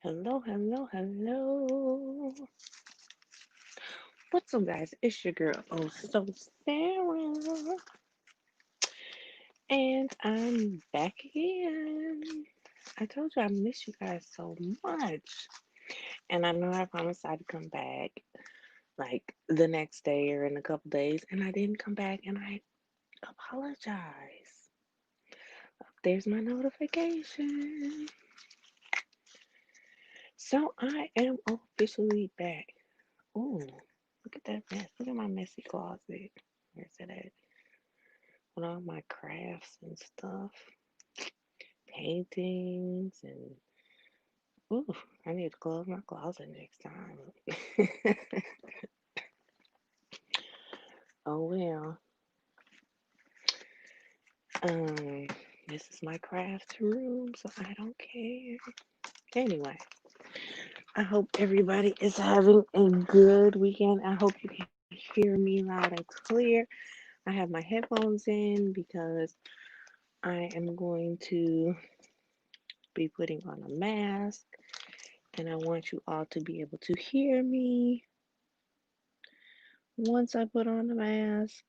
Hello, hello, hello. What's up, guys? It's your girl, OhSooSara, and I'm back again. I told you I miss you guys so much, and I know I promised I'd come back like the next day or in a couple days, and I didn't come back, and I apologize. There's my notification. So I am officially back. Ooh, look at that mess. Look at my messy closet. Where's it at? With all my crafts and stuff, paintings, and ooh, I need to close my closet next time. Oh well. Um, this is my craft room, so I don't care. Anyway, I hope everybody is having a good weekend. I hope you can hear me loud and clear. I have my headphones in because I am going to be putting on a mask, and I want you all to be able to hear me once I put on the mask.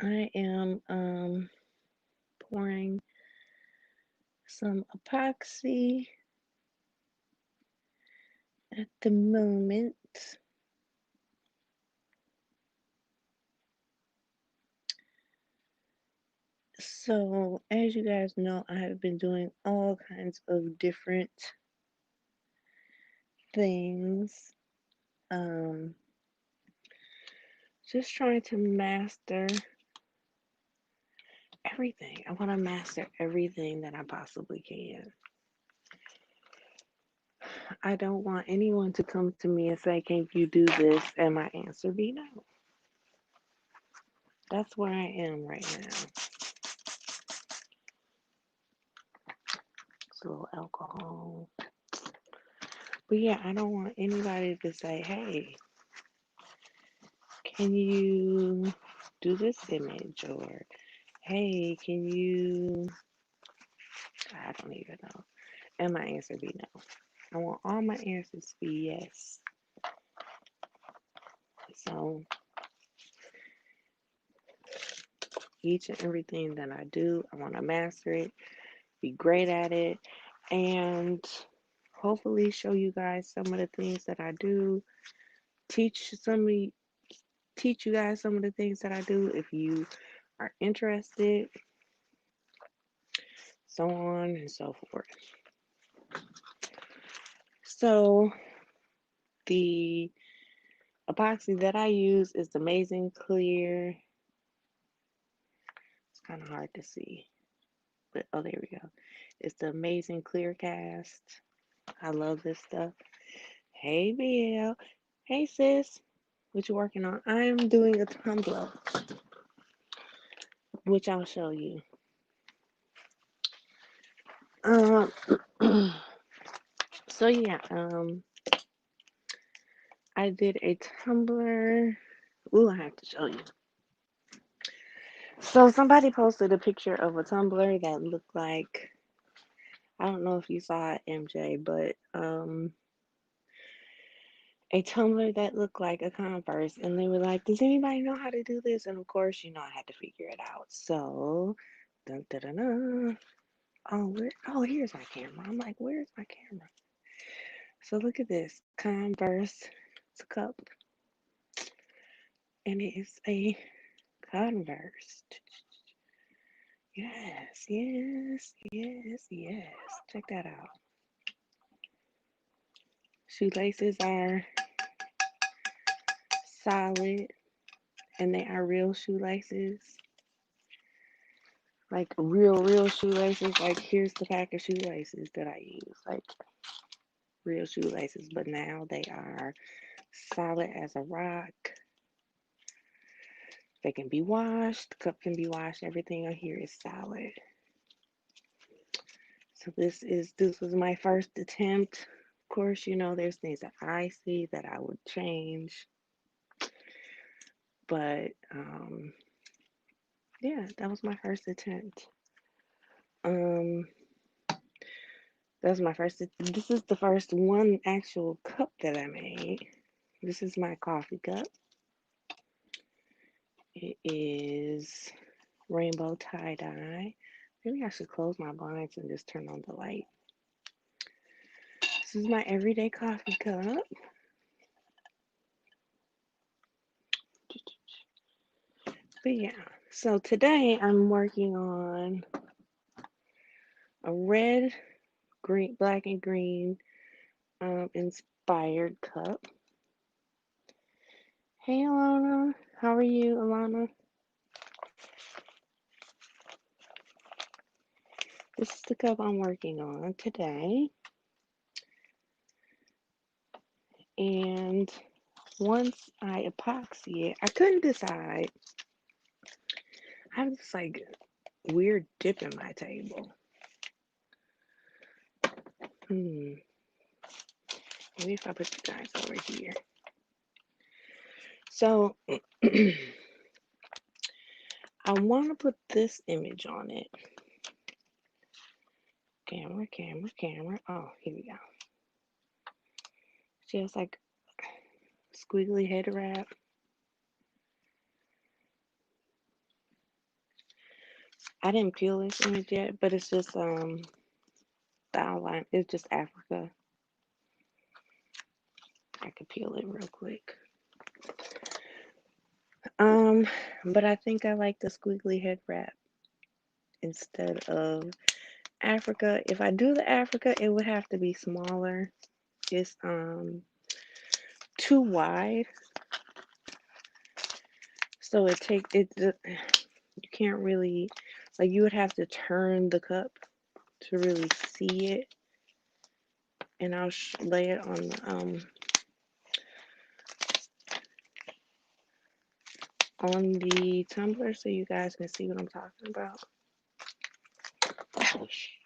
I am pouring some epoxy at the moment. So, as you guys know, I have been doing all kinds of different things. Um, just trying to master everything. I want to master everything that I possibly can. I don't want anyone to come to me and say, "Can you do this?" and my answer be no. That's where I am right now. It's a little alcohol. But yeah, I don't want anybody to say, "Hey, can you do this image?" or "Hey, can you?" I don't even know. And my answer be no. I want all my answers to be yes. So each and everything that I do, I want to master it, be great at it, and hopefully show you guys some of the things that I do. Teach some of teach you guys some of the things that I do if you are interested, so on and so forth. So the epoxy that I use is the Amazing Clear. It's kind of hard to see, but oh, there we go. It's the Amazing Clear Cast. I love this stuff. Hey, BL. Hey, sis. What you working on? I'm doing a tumbler, which I'll show you. Um, so yeah, I did a tumbler. Ooh, I have to show you. So somebody posted a picture of a tumbler that looked like, I don't know if you saw it, MJ, but a tumbler that looked like a Converse, and they were like, "Does anybody know how to do this?" And of course, I had to figure it out. So, dun, dun, dun, dun. Oh, here's my camera. I'm like, where's my camera? So look at this Converse. It's a cup, and it is a Converse. Yes, yes, yes, yes. Check that out. Shoelaces are solid, and they are real shoelaces. Like real shoelaces. Like here's the pack of shoelaces that I use. Like real shoelaces, but now they are solid as a rock. They can be washed, the cup can be washed, everything on here is solid. So this was my first attempt. Of course, there's things that I see that I would change. But yeah, that was my first attempt. That's my first. This is the first one actual cup that I made. This is my coffee cup. It is rainbow tie-dye. Maybe I should close my blinds and just turn on the light. This is my everyday coffee cup. But yeah, so today I'm working on a red, green, black and green inspired cup. Hey Alana, how are you, Alana? This is the cup I'm working on today. And once I epoxy it, I couldn't decide. I have this like weird dip in my table. Maybe if I put you guys over here. So I want to put this image on it. Camera, camera, camera. Oh, here we go. She has like squiggly head wrap. I didn't peel this image yet, but it's just the outline. It's just Africa. I could peel it real quick. But I think I like the squiggly head wrap instead of Africa. If I do the Africa, it would have to be smaller. It's too wide. So you can't really, like, you would have to turn the cup to really see it. And I'll lay it on the tumbler so you guys can see what I'm talking about. Ouch.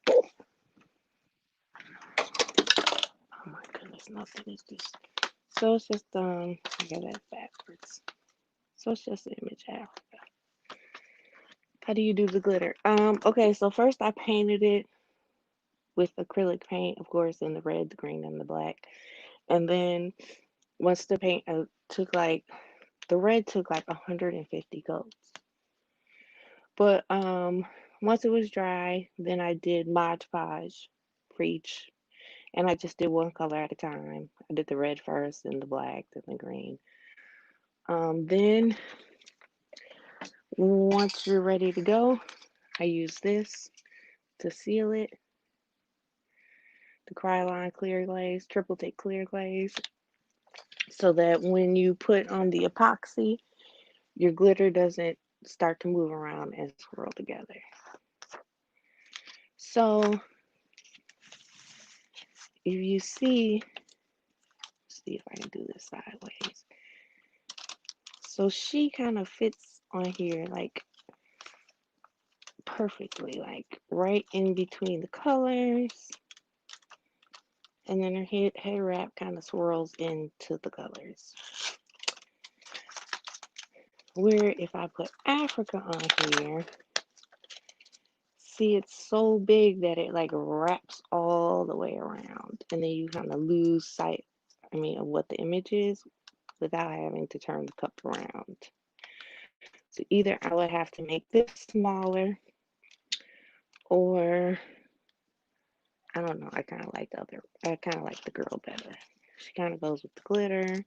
Oh my goodness, nothing is just, so it's just, I got that backwards. So it's just an image Africa. How do you do the glitter? Okay, so first I painted it with acrylic paint, of course, in the red, the green, and the black. And then once the paint took like, the red took like 150 coats. But once it was dry, then I did Mod Podge for each. And I just did one color at a time. I did the red first, then the black, then the green. Then once you're ready to go, I use this to seal it. The Krylon clear glaze, triple thick clear glaze, so that when you put on the epoxy, your glitter doesn't start to move around and swirl together. So if you see, let's see if I can do this sideways. So she kind of fits on here like perfectly, like right in between the colors. And then her head wrap kind of swirls into the colors. Where if I put Africa on here, see, it's so big that it like wraps all the way around. And then you kind of lose sight, of what the image is without having to turn the cup around. So either I would have to make this smaller, or I don't know. I kind of like the girl better. She kind of goes with the glitter.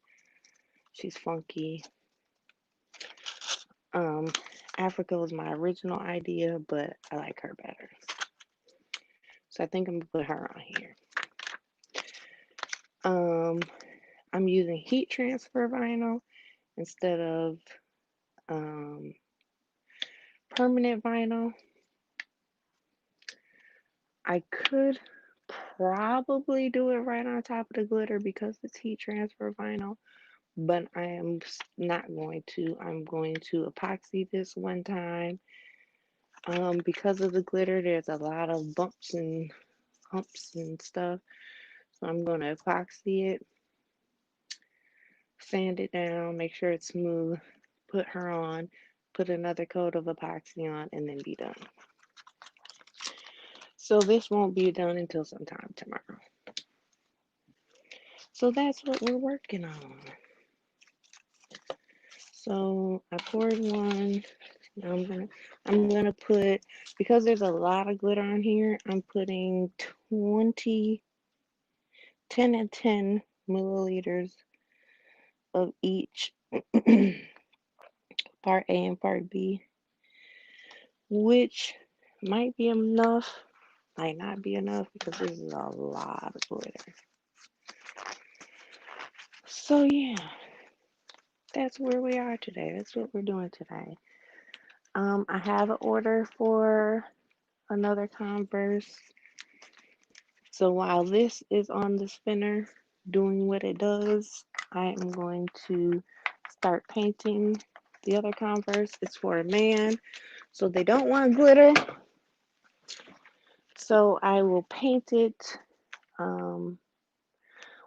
She's funky. Africa was my original idea, but I like her better. So I think I'm gonna put her on here. I'm using heat transfer vinyl instead of permanent vinyl. I could probably do it right on top of the glitter because it's heat transfer vinyl, but I am not going to. I'm going to epoxy this one time. Because of the glitter, there's a lot of bumps and humps and stuff. So I'm going to epoxy it, sand it down, make sure it's smooth, put her on, put another coat of epoxy on, and then be done. So this won't be done until sometime tomorrow. So that's what we're working on. So I poured one. Now I'm gonna put, because there's a lot of glitter on here, I'm putting 10 and 10 milliliters of each part A and part B, which might be enough, might not be enough, because this is a lot of glitter. So yeah, that's where we are today. That's what we're doing today. I have an order for another Converse. So while this is on the spinner doing what it does, I am going to start painting the other Converse. It's for a man, so they don't want glitter. So I will paint it,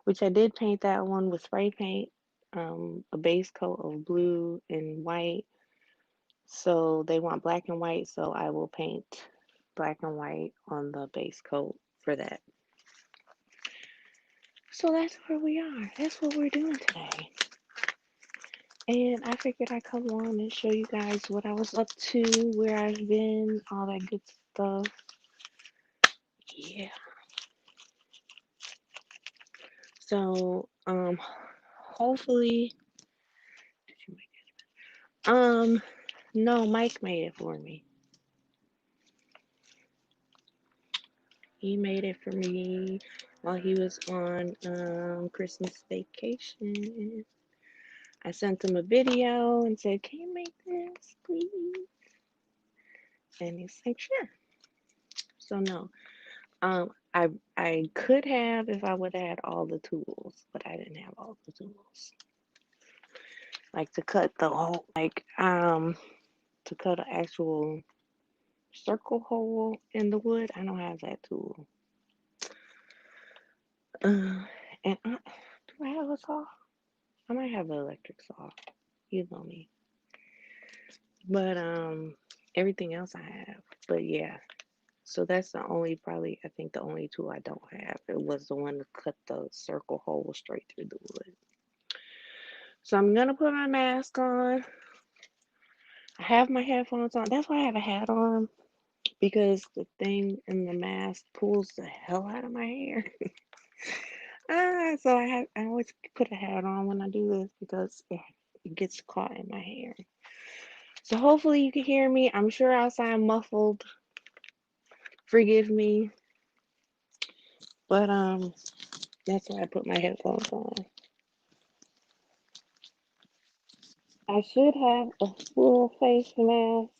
which I did paint that one with spray paint, a base coat of blue and white. So they want black and white, so I will paint black and white on the base coat for that. So that's where we are. That's what we're doing today. And I figured I'd come on and show you guys what I was up to, where I've been, all that good stuff. Yeah. So, hopefully, did you make it? No, Mike made it for me. He made it for me while he was on Christmas vacation. I sent him a video and said, "Can you make this, please?" And he's like, "Sure." So no, I could have if I would have had all the tools, but I didn't have all the tools. Like to cut the hole, to cut an actual circle hole in the wood. I don't have that tool. And do I have a saw? I might have an electric saw. You know me. But everything else I have. But yeah. So that's the only, probably, I think the only tool I don't have. It was the one to cut the circle hole straight through the wood. So I'm gonna put my mask on. I have my headphones on. That's why I have a hat on, because the thing in the mask pulls the hell out of my hair. So I always put a hat on when I do this because it gets caught in my hair. So hopefully you can hear me. I'm sure I sound muffled. Forgive me. But that's why I put my headphones on. I should have a full face mask,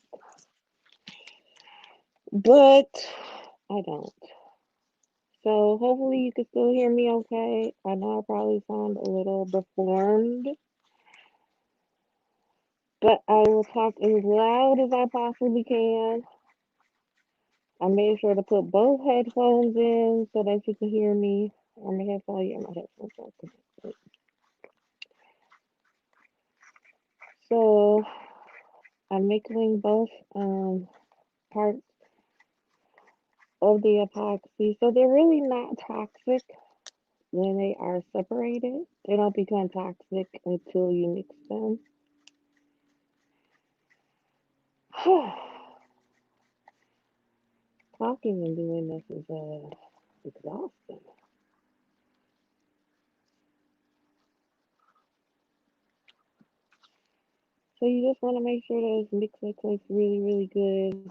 but I don't. So hopefully you can still hear me okay. I know I probably sound a little deformed, but I will talk as loud as I possibly can. I made sure to put both headphones in so that you can hear me. On my headphones, yeah, my headphones are connected. So I'm mixing both parts of the epoxy. So they're really not toxic when they are separated. They don't become toxic until you mix them. Talking and doing this is exhausting. So you just want to make sure that this mixer cooks really, really good.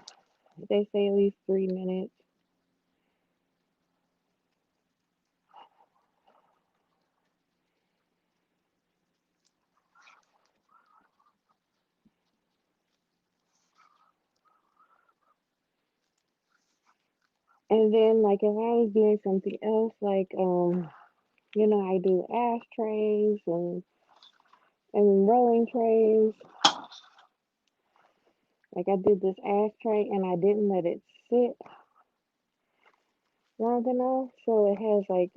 They say at least 3 minutes. And then, like, if I was doing something else, like, I do ashtrays and rolling trays. Like, I did this ashtray and I didn't let it sit long enough, so it has like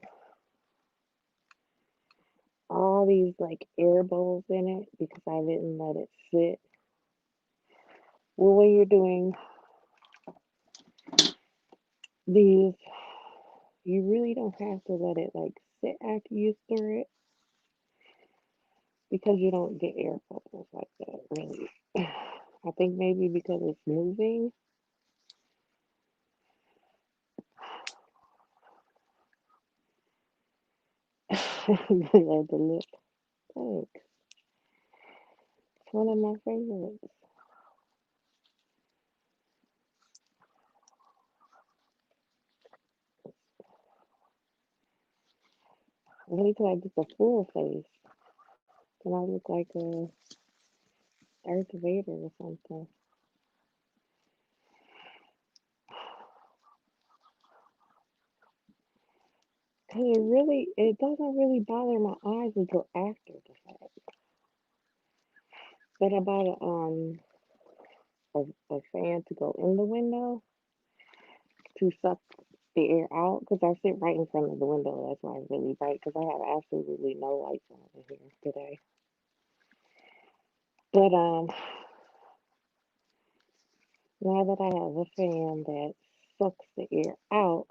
all these like air bubbles in it because I didn't let it sit. Well, when you're doing these, you really don't have to let it like sit after you stir it because you don't get air bubbles like that, really. I think maybe because it's moving. The lip. Thanks. It's one of my favorites. Wait till I get the full face. Then I look like a Darth Vader or something. Cause it doesn't really bother my eyes until after the fact. But I bought a fan to go in the window to suck the air out because I sit right in front of the window. That's why it's really bright because I have absolutely no lights on in here today. But now that I have a fan that sucks the air out,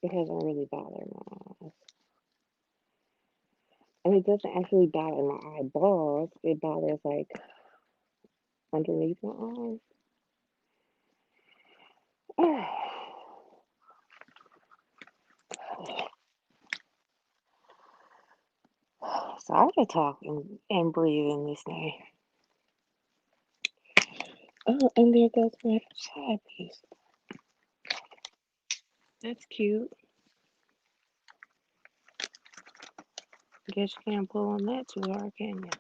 it hasn't really bothered my eyes. And it doesn't actually bother my eyeballs. It bothers like underneath my eyes. So I could talk and breathe in this thing. Oh, and there goes my side piece. That's cute. Guess you can't pull on that too hard, can you?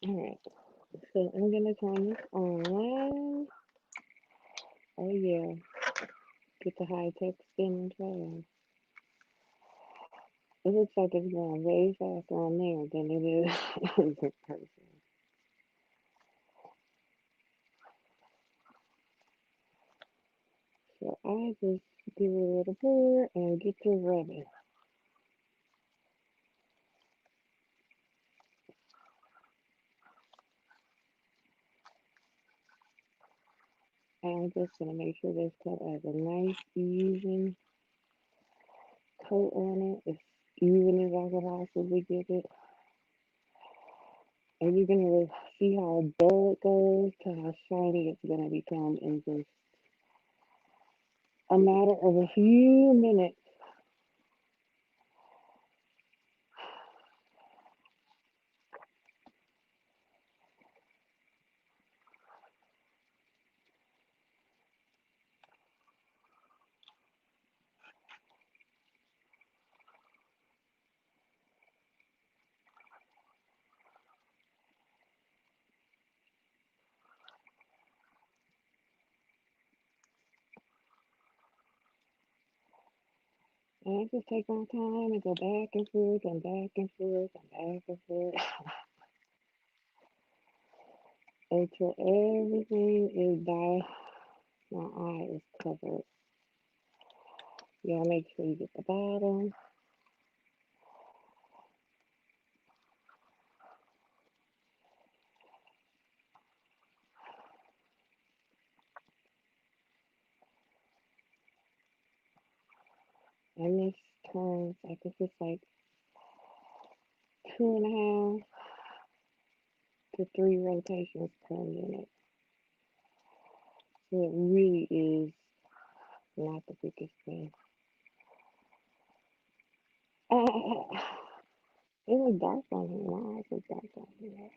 Alright, so I'm gonna turn this on. Oh yeah, get the high tech spin fan. It looks like it's going way faster on there than it is in person. So I just give it a little pour and get to rubbing. And I'm just gonna make sure this cup has a nice even coat on it, as even as I can possibly get it. And you're gonna see how dull it goes to how shiny it's gonna become in just a matter of a few minutes. And I just take my time and go back and forth and back and forth and back and forth until everything is by my eye is covered. You gotta make sure you get the bottom. And this turns, I think it's like 2.5 to 3 rotations per minute. So it really is not the biggest thing. It was dark on here. My eyes was dark on here.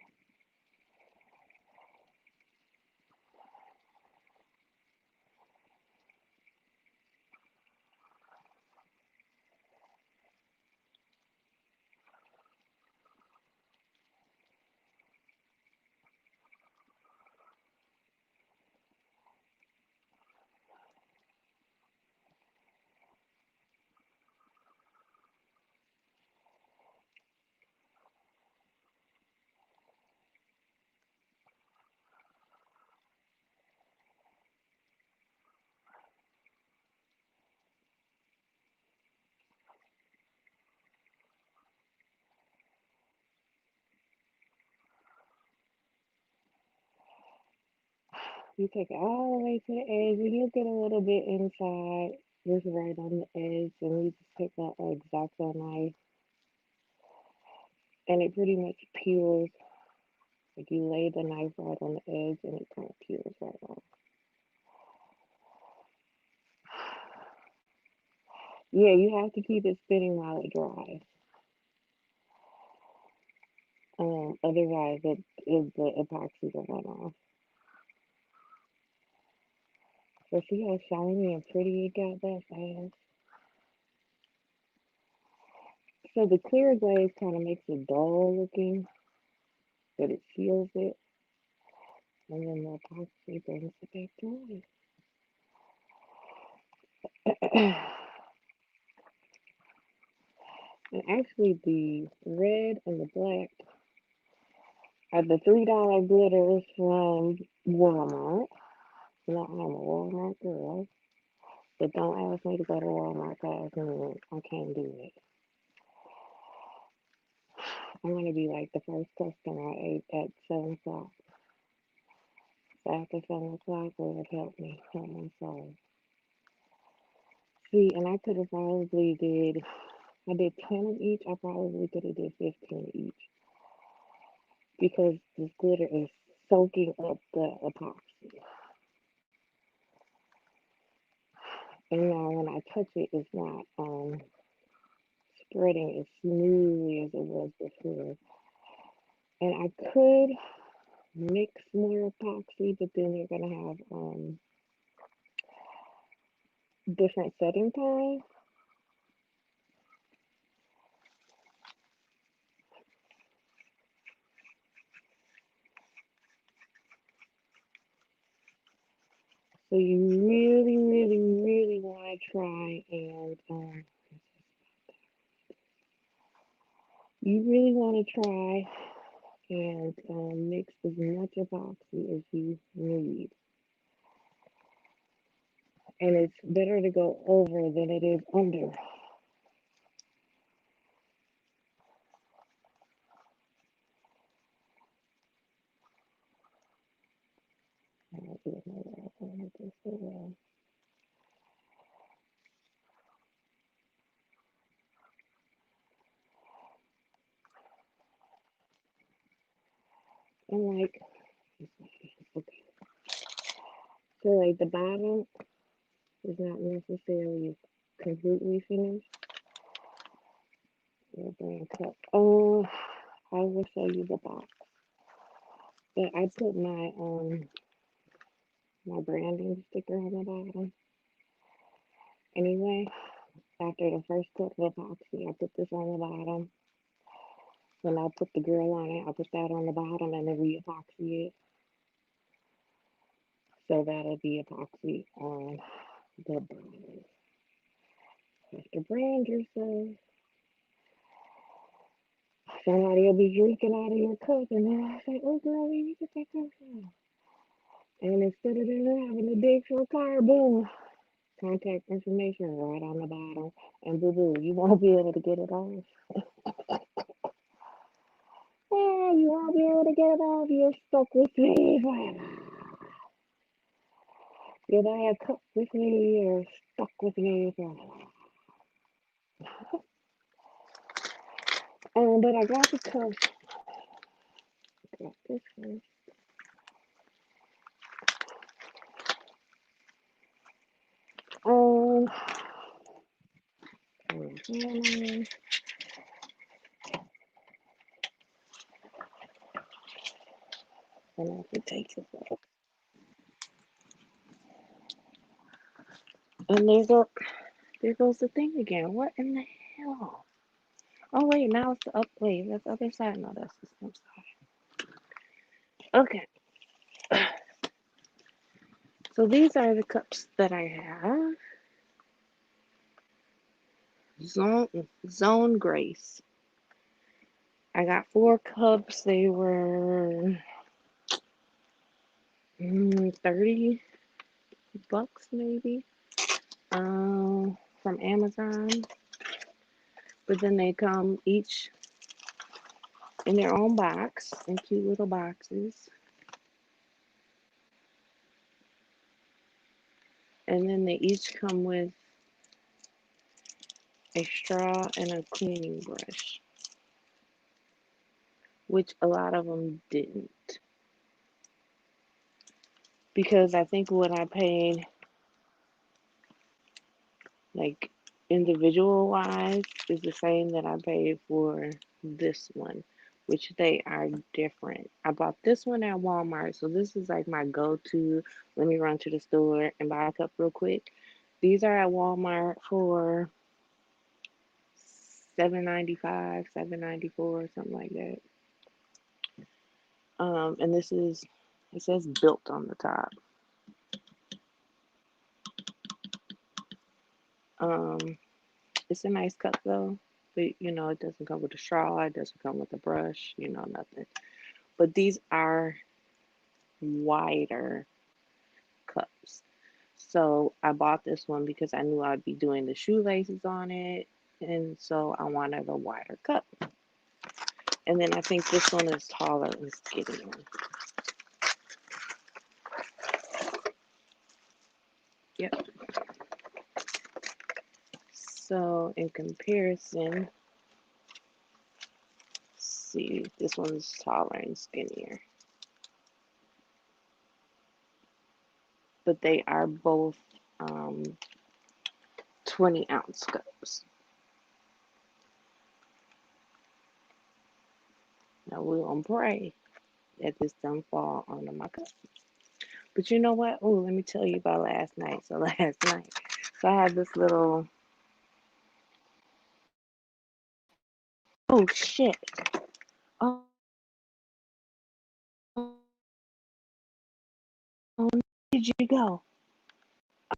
You take it all the way to the edge, and you'll get a little bit inside, just right on the edge, and you just take that X-Acto knife, and it pretty much peels. Like you lay the knife right on the edge, and it kind of peels right off. Yeah, you have to keep it spinning while it dries. Otherwise, the epoxy will run off. So see how shiny and pretty it got that fast? So the clear glaze kind of makes it dull looking, but it seals it, and then the epoxy brings it back to life. And actually, the red and the black are the $3 glitters from Walmart. You know, I'm a Walmart girl, but don't ask me to go to Walmart class, and I can't do it. I'm going to be like the first customer I ate at 7 o'clock. So after 7 o'clock, Lord help me, help my soul. See, and I could have probably I did 10 of each. I probably could have did 15 of each because this glitter is soaking up the epoxy. And now when I touch it, it's not spreading as smoothly as it was before. And I could mix more epoxy, but then you're gonna have different setting time. So you really, really, really want to try and you really want to try and mix as much epoxy as you need. And it's better to go over than it is under. I'll do another one with this as well. And like, okay, so like the bottom is not necessarily completely finished. Your brand cup. Oh, I will show you the box. But I put my branding sticker on the bottom. Anyway, after the first coat of epoxy, I put this on the bottom. Then I'll put the grill on it. I'll put that on the bottom and then re-epoxy it. So that'll be epoxy on the bottom. Have to brand yourself. Somebody will be drinking out of your cup and then I say, oh girl, where you get that cup from? And instead of them having to dig for a car, boom, contact information right on the bottom. And boo boo, you won't be able to get it off. Yeah, you won't be able to get it off. You're stuck with me forever. You buy a cup with me, you're stuck with me forever. But I got the cup. Got this one. Um, and I can take this off. And there goes the thing again. What in the hell? Oh wait, now it's the up. Wait, that's the other side. No, that's the same side. Okay. So these are the cups that I have. Zone Grace. I got 4 cups. They were $30 maybe. From Amazon. But then they come each in their own box in cute little boxes. And then they each come with a straw and a cleaning brush, which a lot of them didn't. Because I think what I paid, like individual wise, is the same that I paid for this one, which they are different. I bought this one at Walmart, so this is like my go-to. Let me run to the store and buy a cup real quick. These are at Walmart for $7.95, $7.94, something like that. And this is, it says built on the top. Um, it's a nice cup though, but you know, it doesn't come with a straw, it doesn't come with a brush, you know, nothing. But these are wider cups. So I bought this one because I knew I'd be doing the shoelaces on it, and so I wanted a wider cup. And then I think this one is taller and skinnier. Yep. So in comparison, see, this one's taller and skinnier. But they are both 20-ounce cups. Now we're gonna pray that this don't fall onto my cup. But you know what? Oh, let me tell you about last night. So last night, so I had this little. Oh shit! Oh, where did you go?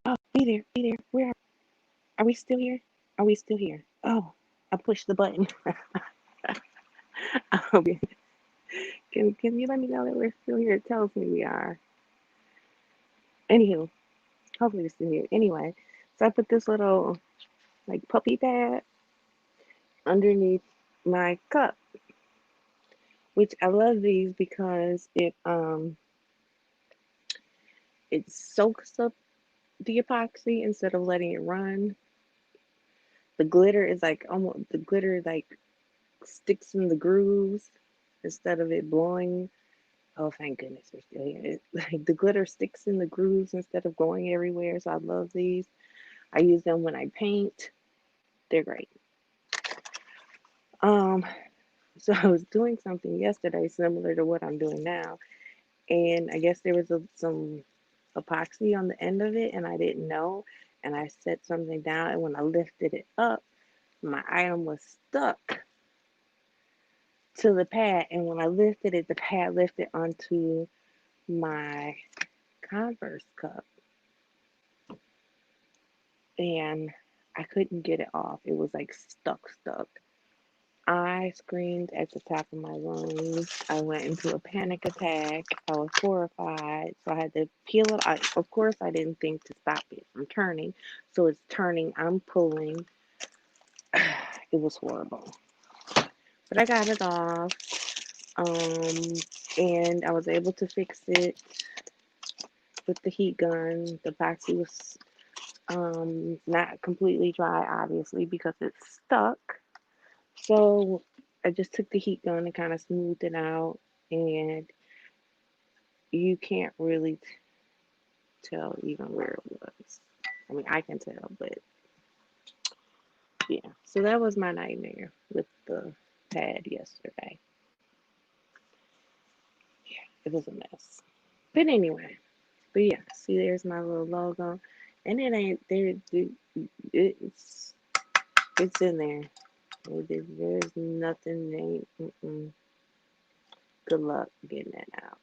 Oh, be there, be there. Where are we still here? Are we still here? Oh, I pushed the button. Can you let me know that we're still here? It tells me we are. Anywho, hopefully we're still here. Anyway, so I put this little like puppy pad underneath my cup, which I love these because it soaks up the epoxy instead of letting it run. The glitter is like almost the glitter like sticks in the grooves instead of it blowing. Oh, thank goodness we're still here. Like the glitter sticks in the grooves instead of going everywhere. So I love these. I use them when I paint. They're great. Um, so I was doing something yesterday similar to what I'm doing now, and I guess there was some epoxy on the end of it, and I didn't know, and I set something down, and when I lifted it up, my item was stuck to the pad, and when I lifted it, the pad lifted onto my Converse cup, and I couldn't get it off. It was like stuck. I screamed at the top of my lungs. I went into a panic attack. I was horrified. So I had to peel it. Of course, I didn't think to stop it from turning. So it's turning. I'm pulling. It was horrible. But I got it off. And I was able to fix it with the heat gun. The epoxy was not completely dry, obviously, because it's stuck. So I just took the heat gun and kind of smoothed it out, and you can't really tell even where it was. I mean, I can tell, but yeah. So that was my nightmare with the pad yesterday. Yeah, it was a mess. But anyway, but yeah, see, there's my little logo, and it ain't there. It's it's in there. There's nothing. Good luck getting that out.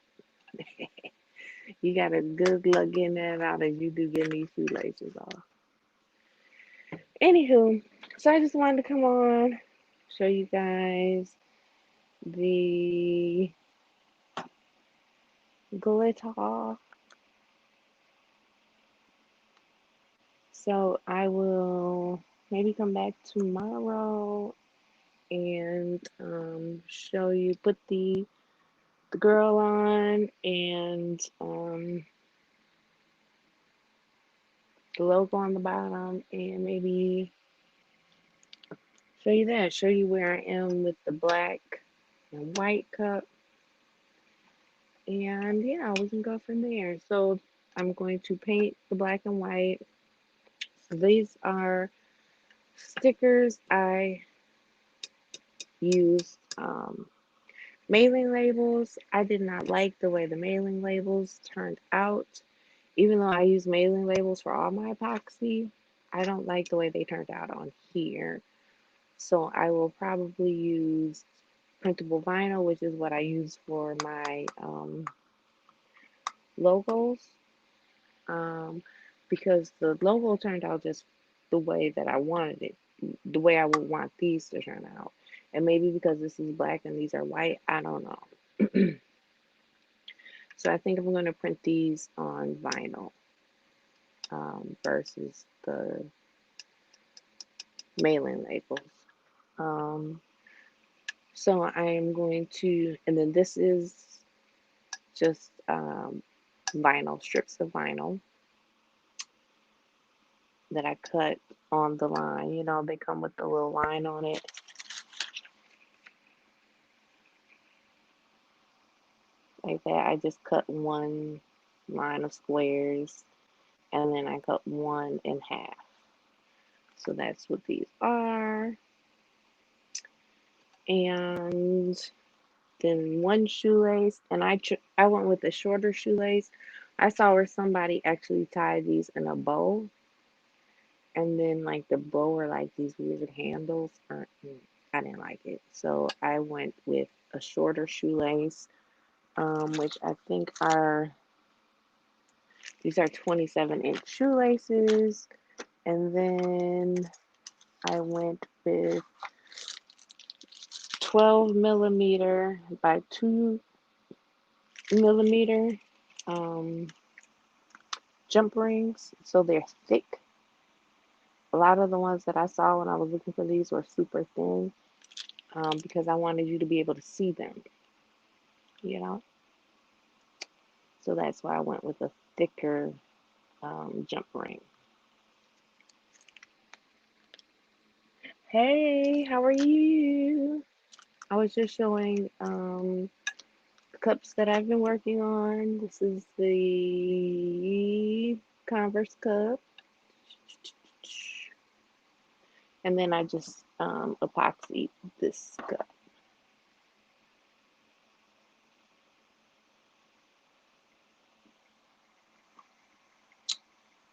You got a good luck getting that out as you do getting these shoelaces off. Anywho, so I just wanted to come on, show you guys the glitter. So I will maybe come back tomorrow and show you, put the girl on, and the logo on the bottom, and maybe show you where I am with the black and white cup. And yeah, we can go from there. So I'm going to paint the black and white. So these are stickers I used. Mailing labels. I did not like the way the mailing labels turned out. Even though I use mailing labels for all my epoxy, I don't like the way they turned out on here. So I will probably use printable vinyl, which is what I use for my logos, um, because the logo turned out just the way that I wanted it, the way I would want these to turn out. And maybe because this is black and these are white, I don't know. So I think I'm going to print these on vinyl versus the mailing labels. Um, so I am going to, and then this is just vinyl, strips of vinyl that I cut on the line. You know, they come with the little line on it. Like that. I just cut one line of squares and then I cut one in half. So that's what these are. And then one shoelace, and I went with the shorter shoelace. I saw where somebody actually tied these in a bow, and then like the bow were like these weird handles. I didn't like it, so I went with a shorter shoelace, which I think are these are 27-inch shoelaces, and then I went with 12 millimeter by 2 millimeter jump rings, so they're thick. A lot of the ones that I saw when I was looking for these were super thin, because I wanted you to be able to see them, you know. So that's why I went with a thicker jump ring. Hey, how are you? I was just showing the cups that I've been working on. This is the Converse Cup. And then I just epoxy this cup.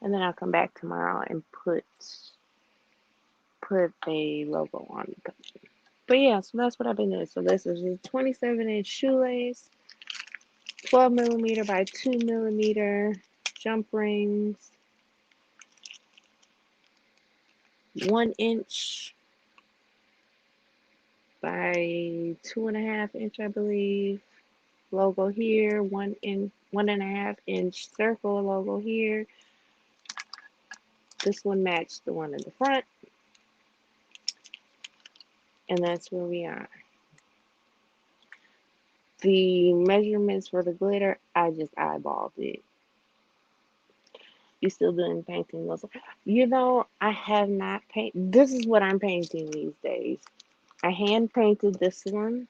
And then I'll come back tomorrow and put a logo on the cup. But yeah, so that's what I've been doing. So this is a 27-inch shoelace, 12 millimeter by 2 millimeter jump rings, 1 inch by 2.5 inch, I believe. Logo here, 1.5 inch circle logo here. This one matched the one in the front, and that's where we are. The measurements for the glitter, I just eyeballed it. You still doing painting those? You know, I have not painted. This is what I'm painting these days. I hand painted this one,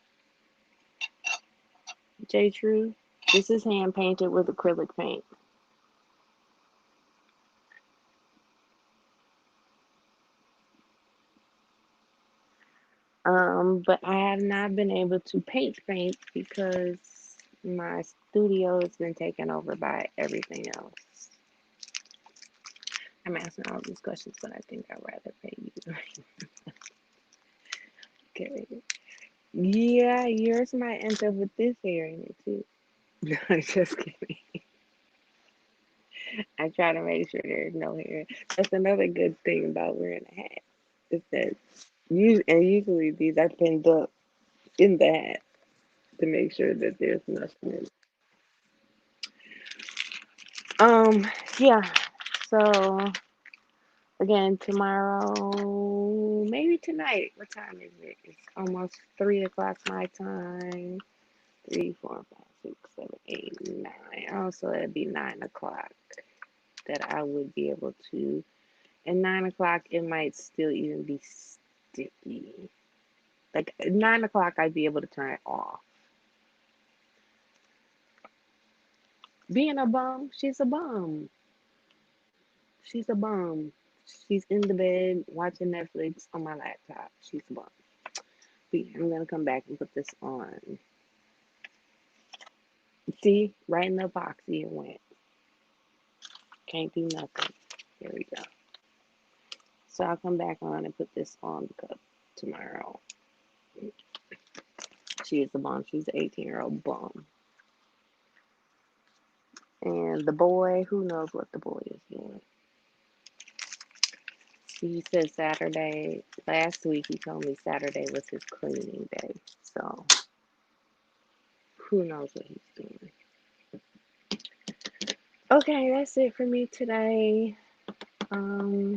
J. True. This is hand painted with acrylic paint. But I have not been able to paint because my studio has been taken over by everything else. I'm asking all these questions, but I think I'd rather pay you. Okay. Yeah, yours might end up with this hair in it too. No, I'm just kidding. I try to make sure there's no hair. That's another good thing about wearing a hat. Is that usually these are pinned up in the hat to make sure that there's nothing in it. Um, yeah. So again, tomorrow, maybe tonight. What time is it? It's almost 3 o'clock my time. 3, 4, 5, 6, 7, 8, 9. Also, it'd be 9 o'clock. that I would be able to. And 9 o'clock, it might still even be sticky. Like at 9 o'clock, I'd be able to turn it off. Being a bum, she's a bum. She's a bum. She's in the bed watching Netflix on my laptop. She's a bum. But yeah, I'm gonna come back and put this on. See, right in the epoxy it went. Can't do nothing. Here we go. So I'll come back on and put this on the cup tomorrow. She is a bum. She's an 18-year-old bum. And the boy, who knows what the boy is doing. He said Saturday, last week he told me Saturday was his cleaning day. So who knows what he's doing. Okay, that's it for me today. Oh,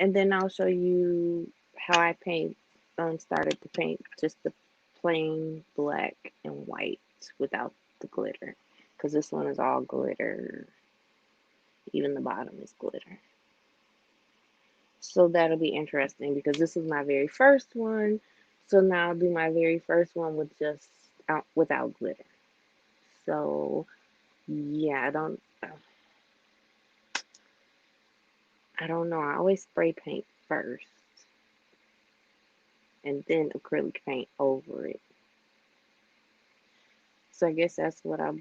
and then I'll show you how I started to paint just the plain black and white without the glitter. Because this one is all glitter. Even the bottom is glitter. So that'll be interesting because this is my very first one. So now I'll do my very first one with just without glitter. So yeah, I don't know. I always spray paint first and then acrylic paint over it. So I guess that's how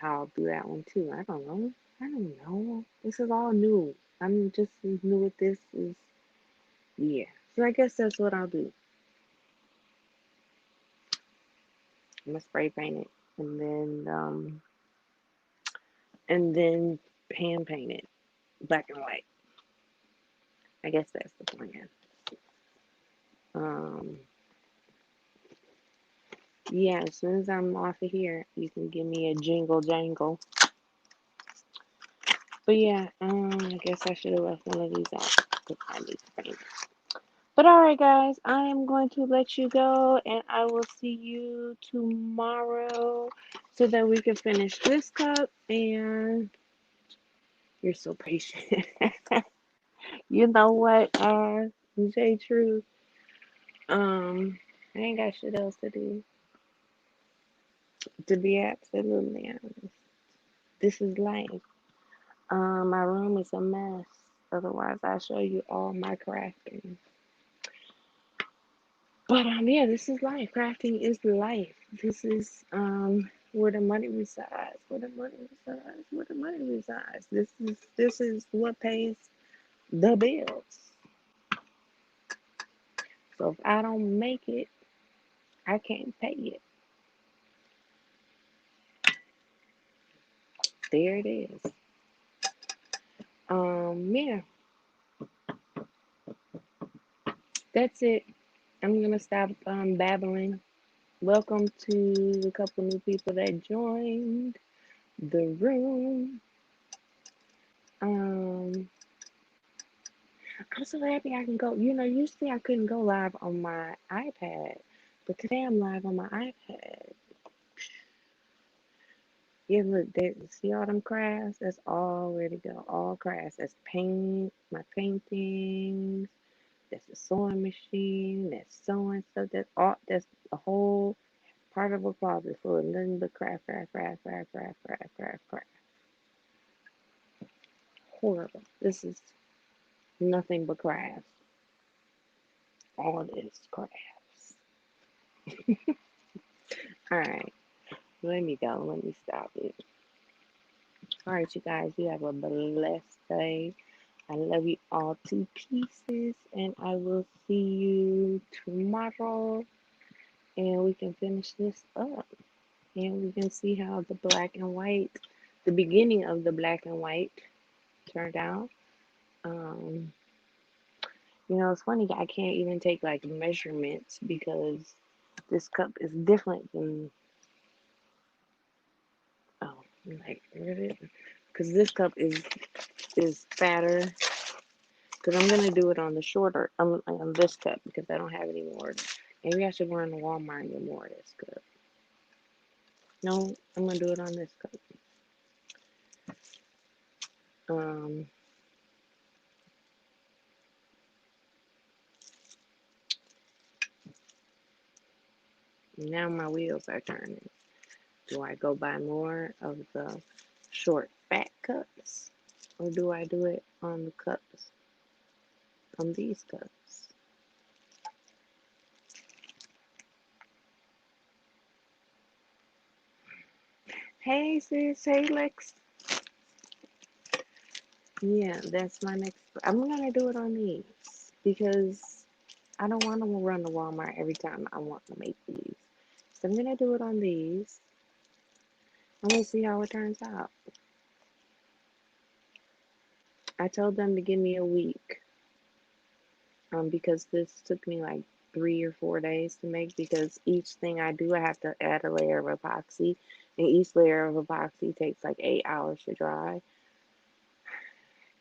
I'll do that one too. I don't know. I don't know. This is all new. I'm just as new at this as yeah. So I guess that's what I'll do. I'm gonna spray paint it and then hand paint it black and white. I guess that's the plan. Um, yeah, as soon as I'm off of here, you can give me a jingle jangle. But yeah, I guess I should have left one of these out because I need to paint. But alright, guys, I am going to let you go and I will see you tomorrow so that we can finish this cup. And you're so patient. You know what, J True? I ain't got shit else to do. To be absolutely honest, this is life. My room is a mess. Otherwise, I'll show you all my crafting. But yeah, this is life. Crafting is life. This is where the money resides. Where the money resides. Where the money resides. This is what pays the bills. So if I don't make it, I can't pay it. There it is. Yeah, that's it. I'm gonna stop babbling. Welcome to a couple new people that joined the room. I'm so happy I can go. Usually I couldn't go live on my iPad, but today I'm live on my iPad. Yeah, look, there, see all them crafts? That's all ready to go. All crafts. That's paint, my paintings. That's a sewing machine. That's sewing stuff. That's all. That's a whole part of a closet full of nothing but craft, craft, craft, craft, craft, craft, craft, craft. Horrible. This is nothing but crafts. All this crafts. All right. Let me go. Let me stop it. All right, you guys. You have a blessed day. I love you all to pieces, and I will see you tomorrow. And we can finish this up, and we can see how the black and white, the beginning of the black and white, turned out. Um, it's funny. I can't even take like measurements because this cup is different than oh, like where is it? Because this cup is fatter. Because I'm gonna do it on the shorter on this cup because I don't have any more. Maybe I should run to Walmart and get more of this cup. No, I'm gonna do it on this cup. Um, Now my wheels are turning. Do I go buy more of the short fat cups, or do I do it on the cups, on these cups? Hey sis, hey Lex. Yeah, that's my next. I'm gonna do it on these because I don't want to run to Walmart every time I want to make these. So I'm gonna do it on these. I'm gonna see how it turns out. I told them to give me a week, because this took me like 3 or 4 days to make, because each thing I do, I have to add a layer of epoxy, and each layer of epoxy takes like 8 hours to dry.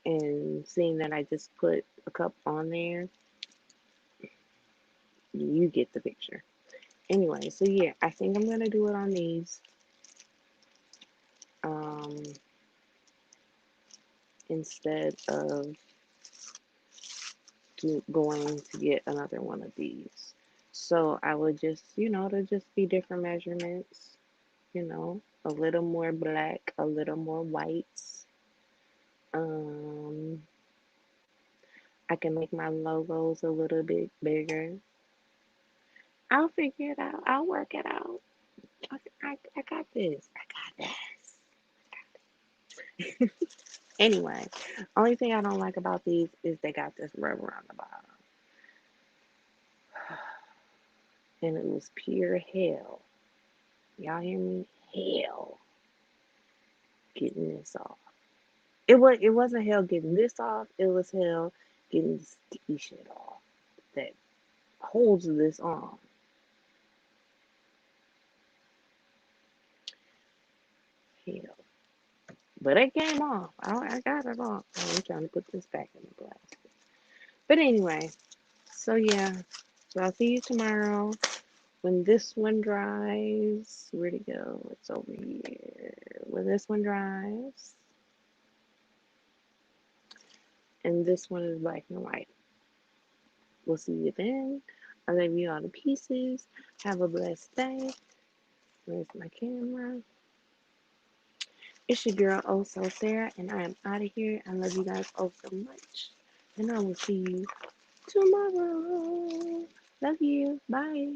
And seeing that I just put a cup on there, you get the picture. Anyway, so yeah, I think I'm gonna do it on these, um, instead of going to get another one of these. So I would just, to just be different measurements, a little more black, a little more whites. Um, I can make my logos a little bit bigger. I'll figure it out. I'll work it out. I got this. I got this. Anyway, only thing I don't like about these is they got this rubber on the bottom. And it was pure hell. Y'all hear me? Hell getting this off. It wasn't hell getting this off. It was hell getting the sticky shit off that holds this on. Hell. But it came off. I got it off. I'm trying to put this back in the plastic. But anyway, so yeah. So I'll see you tomorrow. When this one dries, where'd it go? It's over here. When this one dries, and this one is black and white. We'll see you then. I love you all the pieces. Have a blessed day. Where's my camera? It's your girl, OhSooSara, and I am out of here. I love you guys oh so much. And I will see you tomorrow. Love you. Bye.